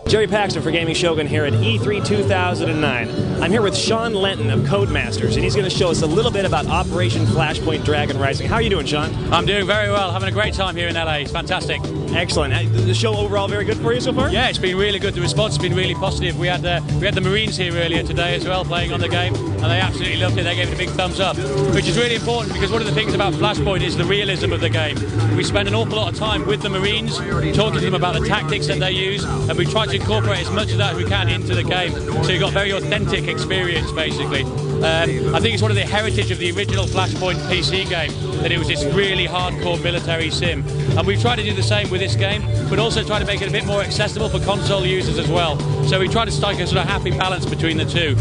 Jerry Paxton for GamingShogun here at E3 2009. I'm here with Sean Lenton of Codemasters, and he's going to show us a little bit about Operation Flashpoint Dragon Rising. How are you doing, Sean? I'm doing very well. Having a great time here in LA. It's fantastic. Excellent. The show overall very good for you so far? Yeah, it's been really good. The response has been really positive. We had the Marines here earlier today as well playing on the game, and they absolutely loved it. They gave it a big thumbs up, which is really important because one of the things about Flashpoint is the realism of the game. We spend an awful lot of time with the Marines, talking to them about the tactics that they use, and we try to incorporate as much of that as we can into the game. So you've got a very authentic experience, basically. I think it's one of the heritage of the original Flashpoint PC game, that it was this really hardcore military sim. And we've tried to do the same with this game, but also try to make it a bit more accessible for console users as well. So we try to strike a sort of happy balance between the two.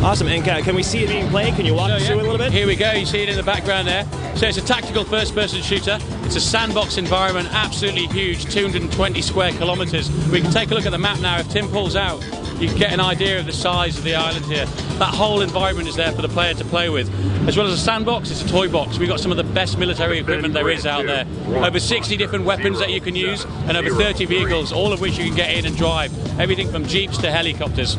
Awesome, and can we see it being played? Can you walk us through it a little bit? Here we go, you see it in the background there. So it's a tactical first-person shooter. It's a sandbox environment, absolutely huge, 220 square kilometers. We can take a look at the map now. If Tim pulls out, you can get an idea of the size of the island here. That whole environment is there for the player to play with. As well as a sandbox, it's a toy box. We've got some of the best military equipment there is out there. Over 60 different weapons that you can use, and over 30 vehicles, all of which you can get in and drive. Everything from jeeps to helicopters.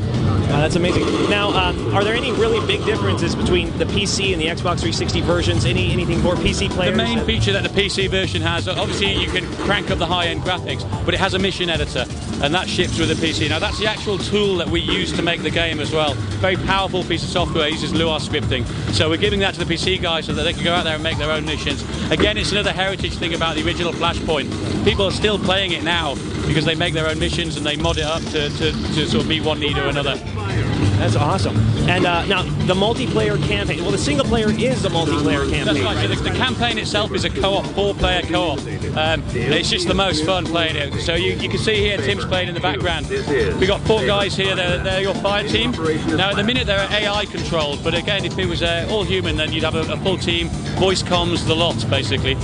That's amazing. Now, are there any really big differences between the PC and the Xbox 360 versions? Anything for PC players? The main feature that the PC version has, obviously you can crank up the high-end graphics, but it has a mission editor, and that ships with the PC. Now, that's the actual tool that we use to make the game as well. Very powerful piece of software. It uses Lua scripting. So we're giving that to the PC guys so that they can go out there and make their own missions. Again, it's another heritage thing about the original Flashpoint. People are still playing it now because they make their own missions and they mod it up to sort of meet one need or another. That's awesome. And now, the multiplayer campaign. Well, the single player is the multiplayer campaign. That's right. So the campaign itself is a co-op, four-player co-op. It's just the most fun playing it. So you can see here Tim's playing in the background. We've got 4 guys here. They're your fire team. Now, at the minute, they're AI controlled. But again, if it was all human, then you'd have a full team, voice comms, the lot, basically.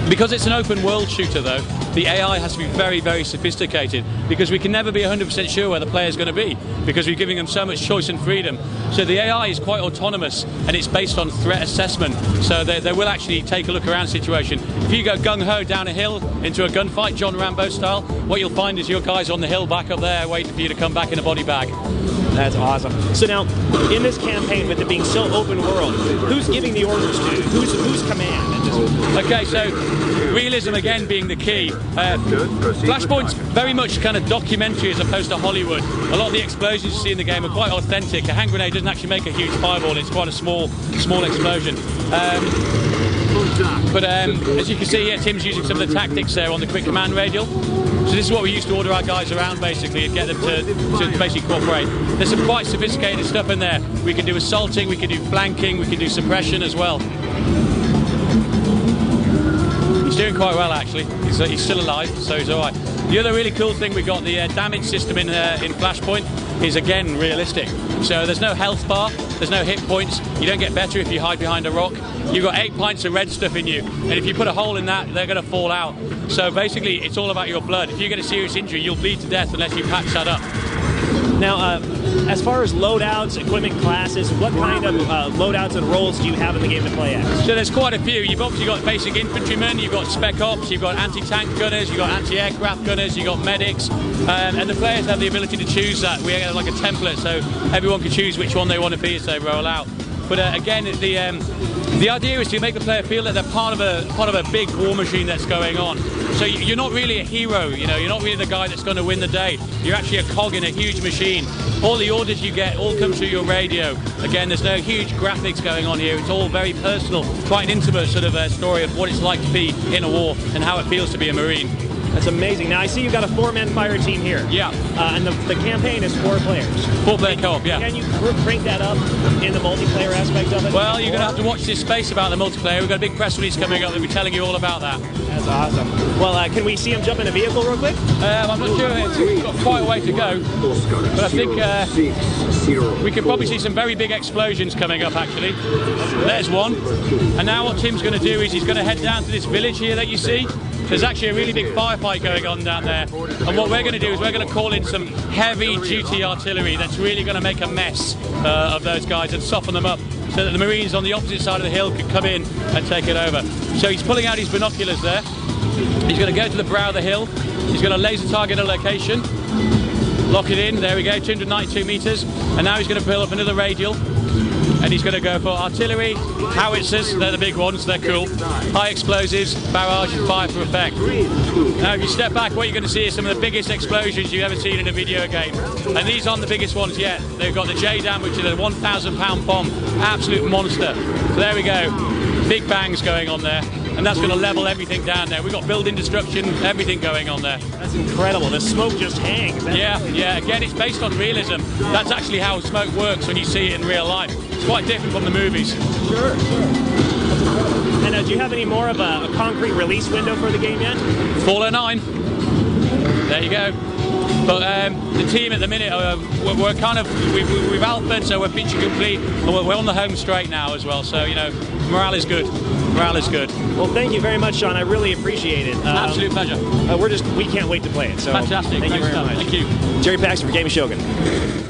Because it's an open world shooter, though, the AI has to be very, very sophisticated because we can never be 100% sure where the player's going to be because we're giving them so much choice and freedom. So the AI is quite autonomous and it's based on threat assessment. So they will actually take a look around situation. If you go gung-ho down a hill into a gunfight, John Rambo style, what you'll find is your guys on the hill back up there waiting for you to come back in a body bag. That's awesome. So now, in this campaign, with it being so open world, who's giving the orders to? Who's command? Okay, so realism again being the key. Flashpoint's very much kind of documentary as opposed to Hollywood. A lot of the explosions you see in the game are quite authentic. A hand grenade doesn't actually make a huge fireball, it's quite a small explosion. But as you can see here, Tim's using some of the tactics there on the quick command radial. So this is what we used to order our guys around basically and get them to basically cooperate. There's some quite sophisticated stuff in there. We can do assaulting, we can do flanking, we can do suppression as well. He's doing quite well actually. He's still alive, so he's alright. The other really cool thing we got, the damage system in Flashpoint is again realistic. So there's no health bar, there's no hit points, you don't get better if you hide behind a rock. You've got 8 pints of red stuff in you, and if you put a hole in that, they're going to fall out. So basically, it's all about your blood. If you get a serious injury, you'll bleed to death unless you patch that up. Now, as far as loadouts, equipment classes, what kind of loadouts and roles do you have in the game to play as? So there's quite a few. You've obviously got basic infantrymen, you've got spec ops, you've got anti-tank gunners, you've got anti-aircraft gunners, you've got medics, and the players have the ability to choose that. We have like a template, so everyone can choose which one they want to be as they roll out. But again, the idea is to make the player feel that they're part of a big war machine that's going on. So you're not really a hero, you know, you're not really the guy that's going to win the day. You're actually a cog in a huge machine. All the orders you get all come through your radio. Again, there's no huge graphics going on here. It's all very personal, quite an intimate sort of story of what it's like to be in a war and how it feels to be a Marine. That's amazing. Now, I see you've got a 4-man fire team here. Yeah. And the campaign is 4 players. 4-player co-op, yeah. Can you crank that up in the multiplayer aspect of it? Well, you're going to have to watch this space about the multiplayer. We've got a big press release coming up. We'll be telling you all about that. That's awesome. Well, can we see him jump in a vehicle real quick? I'm not sure. It's got quite a way to go. But I think we could probably see some very big explosions coming up, actually. There's one. And now what Tim's going to do is he's going to head down to this village here that you see. There's actually a really big firefight going on down there, and what we're going to do is we're going to call in some heavy-duty artillery that's really going to make a mess of those guys and soften them up so that the Marines on the opposite side of the hill can come in and take it over. So he's pulling out his binoculars there, He's going to go to the brow of the hill. He's going to laser target a location. Lock it in. There we go, 292 meters. And now he's going to build up another radial. And he's going to go for artillery, howitzers, they're the big ones, they're cool. High explosives, barrage and fire for effect. Now if you step back, what you're going to see is some of the biggest explosions you've ever seen in a video game. And these aren't the biggest ones yet. They've got the J-Dam, which is a 1,000 pound bomb, absolute monster. So there we go, big bangs going on there. And that's going to level everything down there. We've got building destruction, everything going on there. That's incredible. The smoke just hangs. Yeah. Again, it's based on realism. That's actually how smoke works when you see it in real life. It's quite different from the movies. Sure. And do you have any more of a concrete release window for the game yet? Fall 09. There you go. But the team at the minute, we're kind of, we've alphaed, so we're feature complete, and we're on the home straight now as well. So, you know, morale is good. Morale is good. Well, thank you very much, Sean. I really appreciate it. Absolute pleasure. We can't wait to play it. So fantastic. Thank you very much. Thank you. Jerry Paxton for GamingShogun.